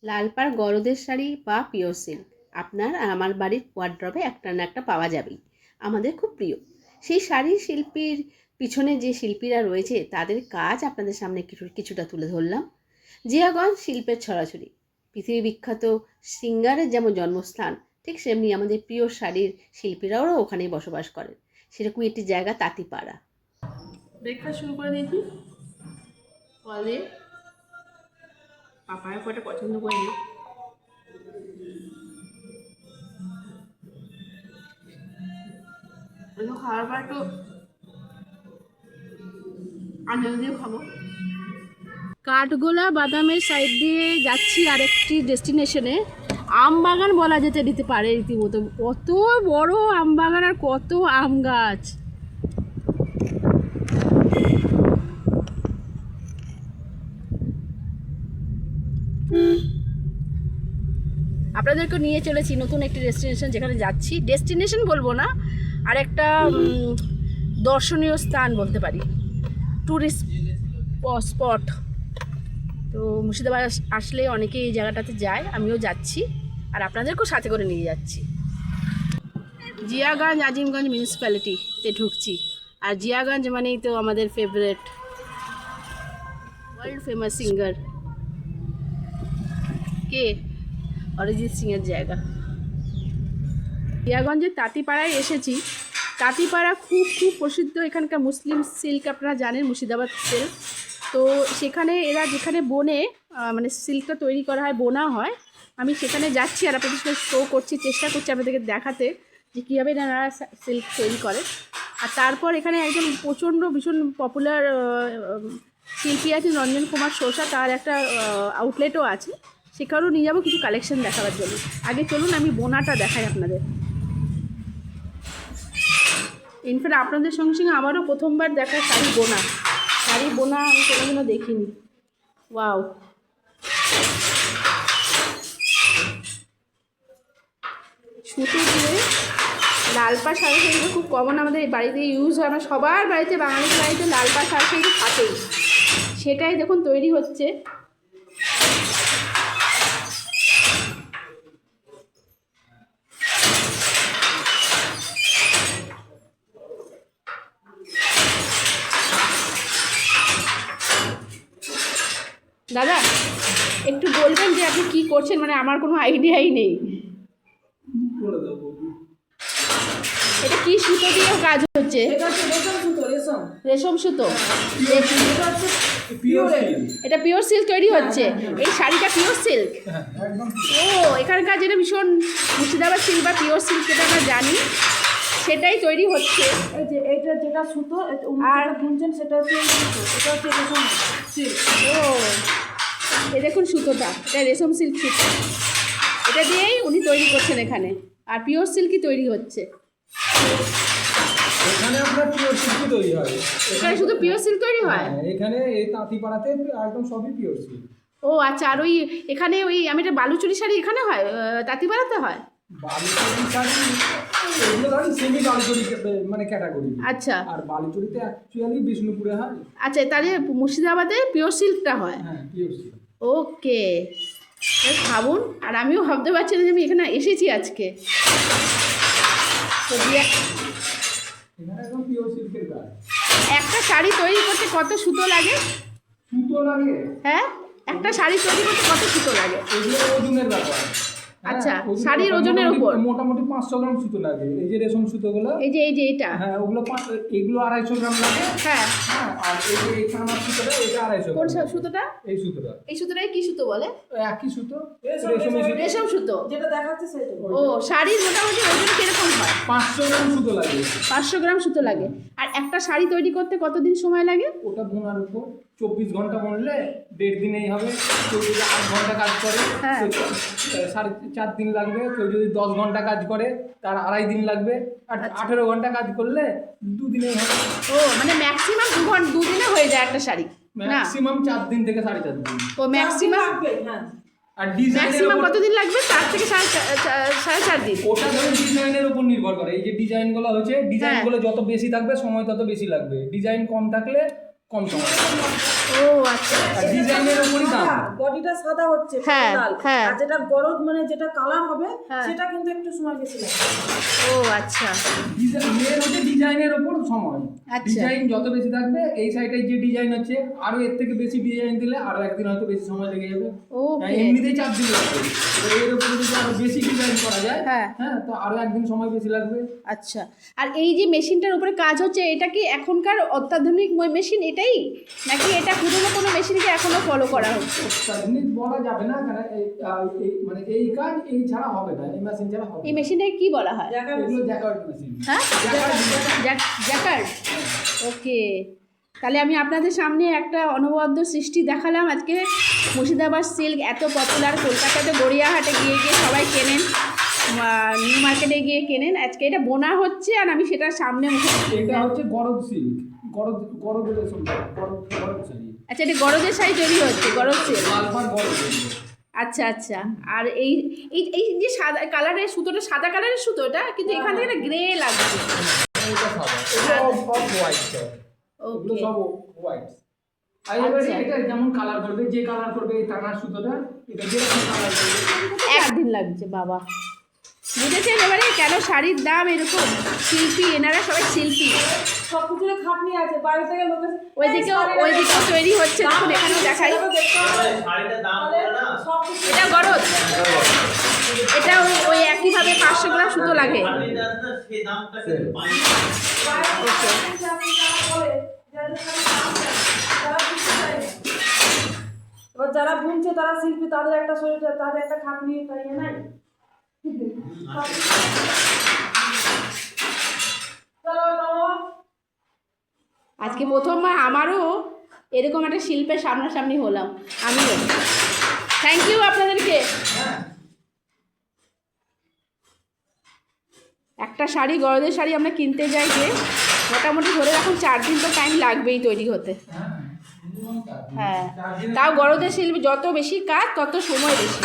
লালপাড় গরদের শাড়ি বা pure silk আপনার আর আমার বাড়ির ওয়ার্ড্রবে একটা না একটা পাওয়া যাবেই। আমাদের খুব প্রিয় সেই শাড়ির শিল্পীর পিছনে যে শিল্পীরা রয়েছে তাদের কাজ আপনাদের সামনে কিছুটা তুলে ধরলাম। জিয়াগঞ্জ শিল্পের ছড়াছড়ি, পৃথিবী বিখ্যাত সিঙ্গারের যেমন জন্মস্থান, ঠিক সেমনি আমাদের প্রিয় শাড়ির শিল্পীরাও ওখানেই বসবাস করেন। সেরকমই একটি জায়গা তাঁতিপাড়া। ব্রেকফাস্ট শুরু করে দিয়েছি ফল দিয়ে। পাপায়া ফলটা পছন্দ করিনি। খাওয়ার পর একটু আনন্দ দিয়ে খাবো। কাঠগোলা বাদামের সাইড দিয়ে যাচ্ছি আরেকটি ডেস্টিনেশনে। আম বাগান বলা দিতে পারে রীতিমতো। কত বড় আম বাগান আর কত আম গাছ। আপনাদেরকে নিয়ে চলেছি নতুন একটি ডেস্টিনেশন, যেখানে যাচ্ছি ডেস্টিনেশন বলবো না, আর একটা দর্শনীয় স্থান বলতে পারি, ট্যুরিস্ট স্পট। তো মুর্শিদাবাদ আসলে অনেকেই এই জায়গাটাতে যায়, আমিও যাচ্ছি আর আপনাদেরকেও সাথে করে নিয়ে যাচ্ছি। জিয়াগঞ্জ আজিমগঞ্জ মিউনিসিপ্যালিটিতে ঢুকছি। আর জিয়াগঞ্জ মানেই তো আমাদের ফেভারেট ওয়ার্ল্ড ফেমাস সিঙ্গার কে, অরিজিৎ সিংয়ের জায়গা। জিয়াগঞ্জের তাঁতিপাড়ায় এসেছি। তাঁতিপাড়া খুব প্রসিদ্ধ এখানকার মুসলিম সিল্ক, আপনারা জানেন মুর্শিদাবাদ সিল্ক। তো সেখানে এরা যেখানে বনে মানে সিল্কটা তৈরি করা হয়, বোনা হয়, আমি সেখানে যাচ্ছি আর আপনাদের সঙ্গে শো করছি, চেষ্টা করছি আপনাদেরকে দেখাতে যে কীভাবে এনারা সিল্ক তৈরি করে। আর তারপর এখানে একজন ভীষণ পপুলার শিল্পী আছেন রঞ্জন কুমার সোসা, তার একটা আউটলেটও আছে, সেখানেও নিয়ে যাবো কিছু কালেকশন দেখাবার জন্য। আগে চলুন আমি বোনাটা দেখাই আপনাদের। ইনফ্যাক্ট আপনাদের সঙ্গে সঙ্গে আমারও প্রথমবার দেখা শাড়ি বোনা আমি কোনোদিনও দেখিনি। ওয়াও, সুতো দিয়ে লালপাড় শাড়ি শাড়িগুলো খুব কমন আমাদের বাড়িতে ইউজ হয়, আমরা সবার বাড়িতে, বাঙালির বাড়িতে লালপাড় শাড়ি শাড়ি থাকেই। সেটাই দেখুন তৈরি হচ্ছে। দাদা একটু বলবেন যে আপনি কি করছেন, মানে আমার কোনো আইডিয়াই নেই। এটা কি সুতো দিয়ে কাজ হচ্ছে? রেশম সুতো। এটা পিওর সিল্ক তৈরি হচ্ছে। এই শাড়িটা পিওর সিল্ক। ও, এখানকার যেটা ভীষণ মুর্শিদাবাদ সিল্ক বা পিওর সিল্ক, যেটা আমরা জানি সেটাই তৈরি হচ্ছে। এই যে এইটা যেটা সুতো আর বুনছেন সেটা হচ্ছে এটা হচ্ছে রেশম সিল্ক। ও, এই দেখুন সুতোটা, এটা রেশম সিল্ক সুতো, এটা দিয়েই উনি তৈরি করছেন এখানে। আর পিওর সিল্কই তৈরি হচ্ছে এখানে। আপনার পিওর সিল্ক তৈরি হয় এখানে, শুধু পিওর সিল্ক তৈরি হয় এখানে। এই তাঁতিপাড়াতে একদম সবই পিওর সিল্ক। ও আচ্ছা। আর ওই এখানে ওই আমি একটা বালুচুরি শাড়ি এখানে হয়, তাঁতিপাড়াতে হয়। বালুচুরি শাড়ি এগুলো ধরেন সেমি বালুচুরি মানে ক্যাটাগরি। আচ্ছা। আর বালুচুরিতে অ্যাকচুয়ালি বিষ্ণুপুরে হয়। আচ্ছা, তাহলে মুর্শিদাবাদে পিওর সিল্কটা হয়। হ্যাঁ, পিওর সিল্ক। ওকে, ভাবুন। আর আমিও ভাবতে পারছি না যে আমি এখানে এসেছি আজকে। তো এখানে একদম পিওর সিল্কের কাজ। একটা শাড়ি তৈরি করতে কত সুতো লাগে? সুতো লাগে? হ্যাঁ, একটা শাড়ি তৈরি করতে কত সুতো লাগে? এগুলো ওজনের ব্যাপার। আচ্ছা, শাড়ির ওজনের উপর মোটামুটি 500 গ্রাম সুতো লাগে। এই যে রেশম সুতোগুলো, এই যে এটা, হ্যাঁ ওগুলো এগুলো 250 গ্রাম লাগে। হ্যাঁ। আর এই যে এখানে আমার সুতোটা, এটা 250 কোন গ্রাম। সুতোটা? এই সুতোটা। এই সুতোটাই কি সুতো বলে? একই সুতো, রেশম সুতো যেটা দেখাচ্ছে সেটা। ও, শাড়ির মোটামুটি ওজন কিরকম হয়? 500 গ্রাম সুতো লাগে। 500 গ্রাম সুতো লাগে। আর একটা শাড়ি তৈরি করতে কতদিন সময় লাগে? ওটা বোনার উপর 24 ঘন্টা বুনলে 1.5 দিনেই হবে। কেউ যদি 8 ঘন্টা কাজ করে, হ্যাঁ, 4.5 দিন লাগবে। কেউ যদি 10 ঘন্টা কাজ করে তার 2.5 দিন লাগবে। আর 18 ঘন্টা কাজ করলে 2 দিনেই হবে। ও, মানে ম্যাক্সিমাম 2 দিনে হয়ে যায় একটা শাড়ি? না, ম্যাক্সিমাম 4 দিন থেকে 4.5 দিন। ও ম্যাক্সিমাম। হ্যাঁ, আর ডিজাইনের উপর কতদিন লাগবে? 4 থেকে 4.5 দিন। ওটা ধরুন ডিজাইনের উপর নির্ভর করে। এই যে ডিজাইনগুলো হচ্ছে, ডিজাইনগুলো যত বেশি থাকবে সময় তত বেশি লাগবে। ডিজাইন কম থাকলে কম সময় ও আচ্ছা আর ডিজাইনের উপরই দাম। বডিটা সাদা হচ্ছে হ্যাঁ, লাল, হ্যাঁ। আর যেটা গরজ মানে যেটা কালার হবে হ্যাঁ। সেটা কিন্তু একটু সময় বেশি লাগবে। ও আচ্ছা মেন হচ্ছে ডিজাইনের ওপর সময়। আচ্ছা। ডিজাইন যত বেশি থাকবে, এই সাইডে যে ডিজাইন হচ্ছে আরো এর থেকে বেশি ডিজাইন দিলে আরো একদিন হয়তো বেশি সময় লেগে যাবে। ওকে এমনিতেই 4 দিন লাগবে, এবার এর উপরে যদি আরো বেশি ডিজাইন করা যায়, হ্যাঁ। হ্যাঁ, তো আরো একদিন সময় বেশি লাগবে। আচ্ছা আর এই যে মেশিনটার উপরে কাজ হচ্ছে এটা কি এখনকার অত্যাধুনিক মেশিন এটাই নাকি এটা পুরনো কোনো মেশিনকে এখনো ফলো করা হচ্ছে? অত্যাধুনিক বলা যাবে না, কারণ মানে এই কাজ এই ছাড়া হবে না, এই মেশিন ছাড়া হবে এই না। মেশিনটাকে কি বলা হয়? এগুলো জ্যাকার্ড মেশিন। হ্যাঁ জ্যাকার্ড। ওকে তাহলে আমি আপনাদের সামনে একটা অনবদ্য সৃষ্টি দেখালাম আজকে। মুর্শিদাবাদ সিল্ক এত পপুলার, কলকাতাতে গড়িয়াহাটে গিয়ে গিয়ে সবাই কেনেন, নিউ মার্কেটে গিয়ে কেনেন। আজকে এটা বোনা হচ্ছে আর আমি সেটার সামনে মুখে এটা হচ্ছে গরদ সিল্ক, গরদ রেশম, গরদ শাড়ি। আচ্ছা এটা গরজের শাড়ি তৈরি হচ্ছে, গরজ সিল্ক। লালপাড় গরদ। আচ্ছা আচ্ছা আর এই এই এই যে সাদা কালারের সুতোটা, সাদা কালারের সুতো এটা, কিন্তু এখান থেকে না গ্রে লাগছে। এটা সাদা, এটা অফ হোয়াইট। এগুলো ওকে সব হোয়াইট। আর এবারে আচ্ছা। এটা যেমন কালার করবে, যে কালার করবে এই টানার সুতোটা, এটা যেরকম কালার করবে। 1 দিন লাগছে বাবা। বুঝেছেন এবারে কেন শাড়ির দাম এরকম? শিল্পী, এনারা সবাই শিল্পী। সব কিছুর খাটনি আছে, বাইরে থেকে লোকে ওইদিকেও তৈরি হচ্ছে, দেখুন এখানেও দেখাই। এটা গরজ, এটা ওই একইভাবে 500 গ্রাম সুতো লাগে। এবার যারা বুনছে তারা শিল্পী, তাদের একটা শরীর, তাদের একটা খাটনি তাই নাই। আজকে প্রথমবার আমারও এরকম একটা শিল্পের সামনাসামনি হলাম আমিও। থ্যাংক ইউ আপনাদেরকে। একটা শাড়ি, গরজের শাড়ি আমরা কিনতে যাই যে মোটামুটি ধরে রাখুন 4 দিন তো টাইম লাগবেই তৈরি হতে। হ্যাঁ তাও গরজের শিল্পী যত বেশি কাজ তত সময় বেশি,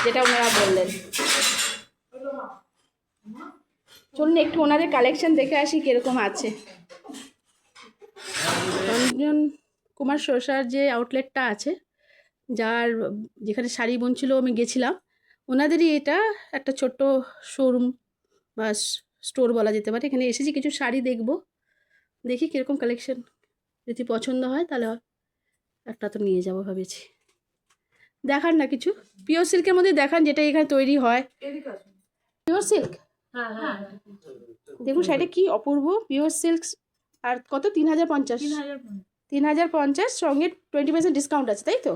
যেটা ওনারা বললেন। চলুন একটু ওনাদের কালেকশন দেখে আসি কীরকম আছে। রঞ্জন কুমার সোসার যে আউটলেটটা আছে, যেখানে শাড়ি বুনছিল আমি গেছিলাম, ওনাদেরই এটা একটা ছোট্ট শোরুম বা স্টোর বলা যেতে পারে। এখানে এসেছি কিছু শাড়ি দেখব, দেখি কীরকম কালেকশন, যদি পছন্দ হয় তাহলে একটা তো নিয়ে যাব ভেবেছি। দেখান না কিছু পিওর সিল্কের মধ্যে দেখান, যেটা এখানে তৈরি হয়। পিওর সিল্ক, দেখুন শাড়িটা কি অপূর্ব, পিওর সিল্ক। আর কত? 3050। 3050 সঙ্গে 20% ডিসকাউন্ট আছে, তাই তো?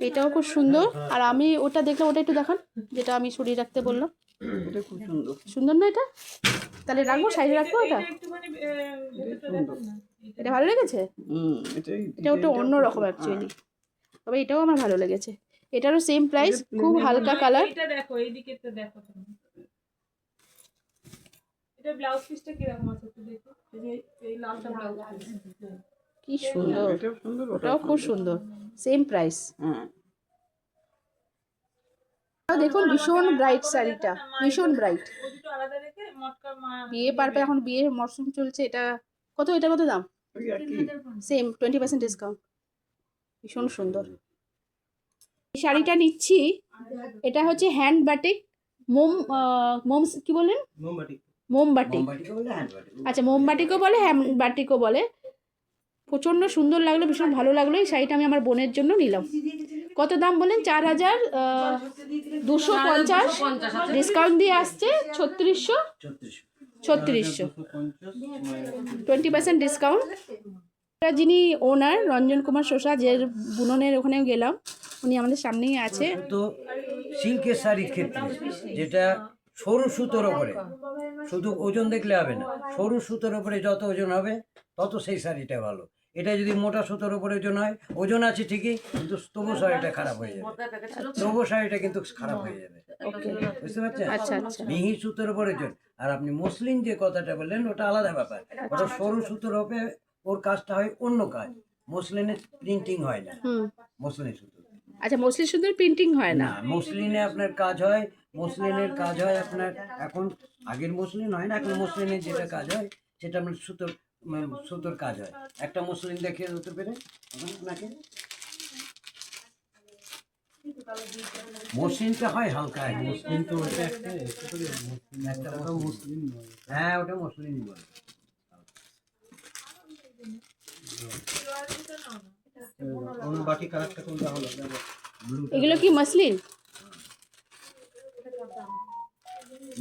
এটাও খুব সুন্দর। আর আমি ওটা দেখলাম, ওটা একটু দেখান, যেটা আমি সরিয়ে রাখতে বললাম। এটা খুব সুন্দর। সুন্দর না এটা? তাহলে রাখবো, সাইডে রাখবো এটা। এটা ভালো লেগেছে। এটা ওটা অন্য রকম অ্যাকচুয়ালি, তবে এটাও আমার ভালো লেগেছে। এটারও সেম প্রাইস, খুব হালকা কালার। এটা দেখো, এইদিকে তো দেখো তুমি। এটা ব্লাউজ পিসটা কি রকম আছে একটু দেখো। এই লালটা ব্লাউজ কি সুন্দর, এটাও সুন্দর, ওটাও খুব সুন্দর, সেম প্রাইস। হ্যাঁ। দেখুন ভীষণ ব্রাইট শাড়িটা, ভীষণ ব্রাইট। ওই দুটো আলাদা রেখে মটকা বিয়ে পারপে, এখন বিয়ের মরশুম চলছে। এটা কত? এটা কত দাম? ওই একই। সেম 20% ডিসকাউন্ট, ভীষণ সুন্দর। এই শাড়িটা নিচ্ছি, এটা হচ্ছে হ্যান্ড বাটিক, মোম কি বললেন? মোমবাটিক। আচ্ছা মোমবাটিকও বলে, হ্যান্ড বাটিকও বলে। প্রচণ্ড সুন্দর লাগলো, ভীষণ ভালো লাগলো। এই শাড়িটা আমি আমার বোনের জন্য নিলাম। কত দাম বলেন? 4250, ডিসকাউন্ট দিয়ে আসছে 3600। 20% ডিসকাউন্ট। যিনি ওনার রঞ্জন কুমার সোসা, যে বুননের ওখানেও গেলাম, উনি আমাদের সামনেই আছে। তো সিল্কের শাড়ির ক্ষেত্রে যেটা সরু সুতোর ওপরে, শুধু ওজন দেখলে হবে না, সরু সুতোর ওপরে যত ওজন হবে তত সেই শাড়িটা ভালো। এটা যদি মোটা সুতোর উপরে ওজন হয়, ওজন আছে ঠিকই, কিন্তু তবু শাড়িটা খারাপ হয়ে যাবে, তবু শাড়িটা কিন্তু খারাপ হয়ে যাবে। বুঝতে পারছেন? আচ্ছা আচ্ছা মিহি সুতোর উপরে ওজন। আর আপনি মসলিন যে কথাটা বললেন, ওটা আলাদা ব্যাপার। ওটা সরু সুতোর উপরে ওর কাজটা হয় অন্য কাজ, মসলিনের প্রিন্টিং হয় না, মসলিন সুতো। আচ্ছা মসলিন সুন্দর প্রিন্টিং হয় না? না, মসলিনে আপনার কাজ হয়, মসলিনের কাজ হয় আপনার এখন, আগের মসলিন হয় না, এখন মসলিনের যেটা কাজ হয় সেটা আপনার সুতো সুতোর কাজ হয়। একটা মসলিন দেখিয়ে দিতে পেরে আপনাকে, মসলিনটা হয় হালকা, মসলিন তো ওটা একটা মসলিন, হ্যাঁ ওটা মসলিন বলে। বাকি কালারটা কোনটা হলো? এগুলো কি মসলিন?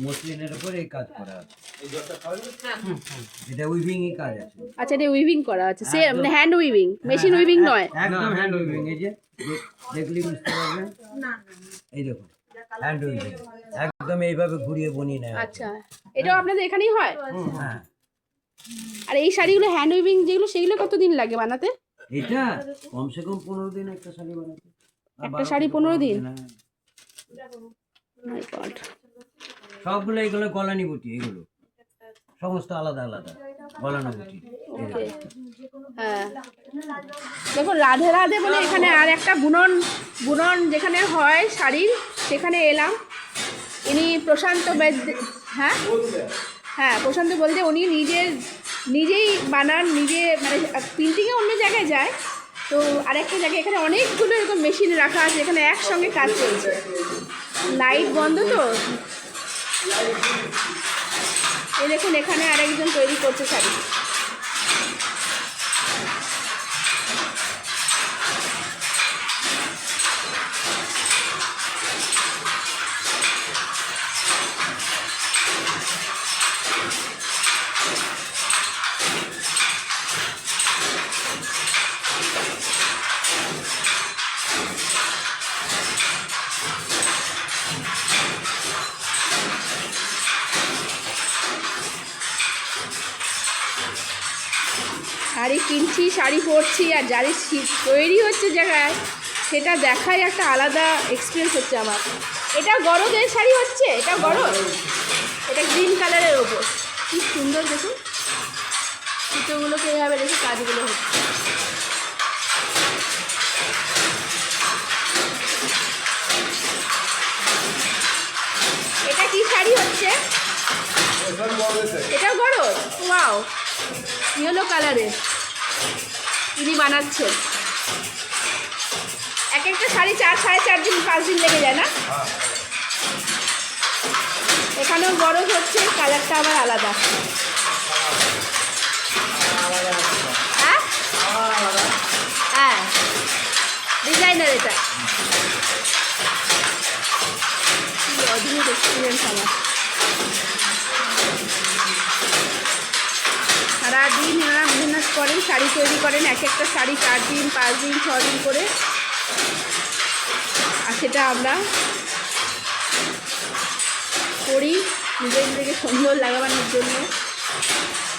মসলিনের উপর এই কাজ করা আছে, এটা উইভিং এর কাজ আছে। আচ্ছা, এটা উইভিং করা আছে, সে মানে হ্যান্ড উইভিং, মেশিন উইভিং নয়। একদম হ্যান্ড উইভিং। এই যে দেখলি বুঝতে পারবেন, এই দেখুন হ্যান্ড উইভিং, একদম এইভাবে ঘুরিয়ে বনিয়ে নেয়। আচ্ছা, এটাও আপনাদের এখানেই হয়? হ্যাঁ। আর এই শাড়িগুলো হ্যান্ড উইভিং যেগুলো, সেগুলো কতদিন লাগে বানাতে? এটা কমসে কম 15 দিন একটা শাড়ি বানাতে। একটা শাড়ি 15 দিন? হ্যাঁ। মাই গড। সবগুলো এগুলো গলানি বুটি, এগুলো সমস্ত আলাদা আলাদা গলানো বুটি। ওকে, হ্যাঁ। দেখুন রাধে রাধে বলে এখানে আর একটা বুনন বুনন যেখানে হয় শাড়ির, সেখানে এলাম। ইনি প্রশান্ত হ্যাঁ হ্যাঁ প্রশান্ত বলতে উনি নিজেই বানান, নিজে মানে প্রিন্টিংয়ে অন্য জায়গায় যায়, তো আরেকটা জায়গায় এখানে অনেকগুলো এরকম মেশিন রাখা আছে, এখানে একসঙ্গে কাজ চলছে। লাইট বন্ধ তো, এই দেখুন এখানে আরেকজন তৈরি করছে শাড়ি। শাড়ি কিনছি, শাড়ি পরছি, আর যারি তৈরি হচ্ছে জায়গায় সেটা দেখাই একটা আলাদা এক্সপিরিয়েন্স হচ্ছে আমার। এটা গরদের শাড়ি হচ্ছে, এটা গরদ, এটা গ্রিন কালারের ওপর, কি সুন্দর দেখুন সুতোগুলোকে এভাবে রেখে কাজগুলো হচ্ছে। এটা কি শাড়ি হচ্ছে? এটাও গরদ? ওয়াও, ইয়েলো কালারের ইনি বানাচ্ছে। এক একটা শাড়ি 4-4.5 দিন 5 দিন লেগে যায় না? এখানেও গরজ হচ্ছে, কালারটা আবার আলাদা। হ্যাঁ হ্যাঁ, ডিজাইনার এটা। কি অদ্ভুত এক্সপিরিয়েন্স আমার। সারাদিন এনারা মেহনত করেন, শাড়ি তৈরি করেন, এক একটা শাড়ি 4 দিন 5 দিন 6 দিন করে, আর সেটা আমরা করি নিজেদেরকে সুন্দর লাগানোর জন্য।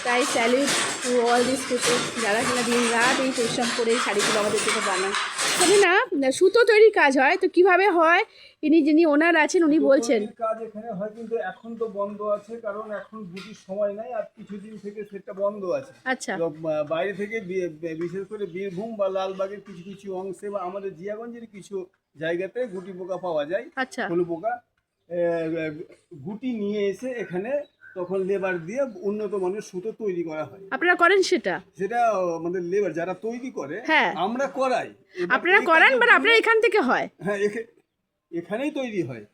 তাই salute to all this people যারা কিনা দিন রাত এই পরিশ্রম করে এই শাড়িগুলো আমাদের থেকে বানান। তবে না সুতো তৈরির কাজ হয়, তো কিভাবে হয় যিনি ওনার আছেন উনি বলছেন। কাজ এখানে হয়, কিন্তু এখন তো বন্ধ আছে, কারণ এখন বুটির সময় নাই, আর কিছুদিন থেকে সেটা বন্ধ আছে। আচ্ছা, তো বাইরে থেকে বিশেষ করে বীরভূম বা লালবাগের কিছু কিছু অংশে বা আমাদের জিয়াগঞ্জের কিছু জায়গাতে গুটি পোকা পাওয়া যায়। আচ্ছা, ফুল পোকা গুটি নিয়ে এসে এখানে তখন লেবার দিয়ে উন্নত মানের সুতো তৈরি করা হয়। আপনারা করেন সেটা? সেটা আমাদের লেবার যারা তৈরি করে, হ্যাঁ আমরা করাই। আপনারা করান, বাট আপনারা এখান থেকে হয়? হ্যাঁ, এখানেই তৈরি হয়।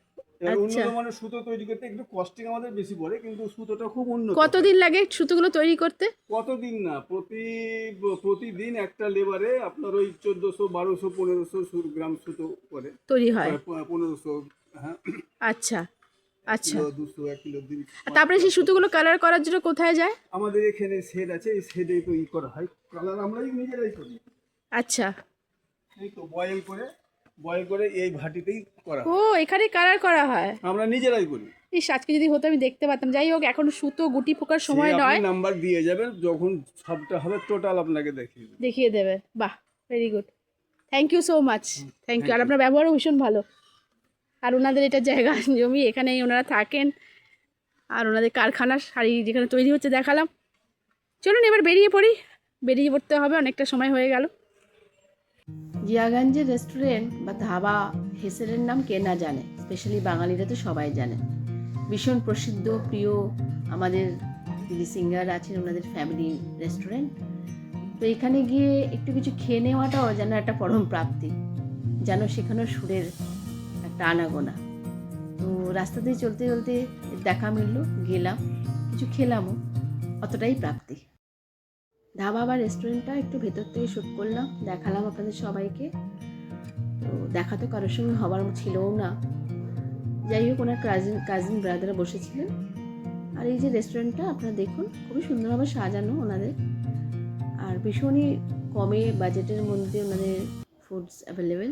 এবার আচ্ছা। উন্নত মানের সুতো তৈরি করতে একটু কস্টিং আমাদের বেশি পড়ে, কিন্তু সুতোটা খুব উন্নত। কতদিন লাগে সুতোগুলো তৈরি করতে? কতদিন না, প্রতিদিন একটা লেবারে আপনার ওই 1400 1200 1500 গ্রাম সুতো করে তৈরি হয়? 1500, হ্যাঁ। আচ্ছা আচ্ছা, 200 1 কিলো দিন। তারপরে সেই সুতোগুলো কালার করার জন্য কোথায় যায়? আমাদের এখানে শেড আছে, এই শেডে তৈরি করা হয়। কালার আমরাই নিজেরাই করি। আচ্ছা, এই তো বয়েল করে এই ভাটিতেই করা হয়। ও এখানে কালার করা হয়? আমরা নিজেরাই করি। ইস, আজকে যদি হতো আমি দেখতে পারতাম। যাই হোক, এখন সুতো গুটি পোকার সময় সে আপনি নয়, নাম্বার দিয়ে যাবেন, যখন সবটা হবে টোটাল আপনাকে দেখিয়ে দেব। দেখিয়ে দেবে। বাহ, very good, thank you so much, thank you. আর আপনার ব্যবহারও ভীষণ ভালো। আর ওনাদের এটা জায়গা জমি, এখানেই ওনারা থাকেন, আর ওনাদের কারখানার শাড়ি যেখানে তৈরি হচ্ছে দেখালাম। চলুন এবার বেরিয়ে পড়তে হবে, অনেকটা সময় হয়ে গেল। জিয়াগঞ্জের রেস্টুরেন্ট বা ধাবা হেসেলের নাম কে না জানে, স্পেশালি বাঙালিরা তো সবাই জানে। ভীষণ প্রসিদ্ধ, প্রিয়, আমাদের দিদি সিঙ্গার আছেন, ওনাদের ফ্যামিলি রেস্টুরেন্ট। তো এখানে গিয়ে একটু কিছু খেয়ে নেওয়াটাও যেন একটা পরম প্রাপ্তি, যেন সেখানেও সুরের একটা আনাগোনা। তো রাস্তা দিয়ে চলতে চলতে দেখা মিললো, গেলাম, কিছু খেলামও, অতটাই প্রাপ্তি। ধাবা বা রেস্টুরেন্টটা একটু ভেতর থেকে শ্যুট করলাম, দেখালাম আপনাদের সবাইকে। তো দেখা তো কারোর সঙ্গে হবার ছিলও না। যাই হোক, ওনার কাজিন ব্রাদাররা বসেছিলেন। আর এই যে রেস্টুরেন্টটা আপনারা দেখুন, খুবই সুন্দরভাবে সাজানো ওনাদের, আর ভীষণই কমে বাজেটের মধ্যে ওনাদের ফুডস অ্যাভেলেবেল।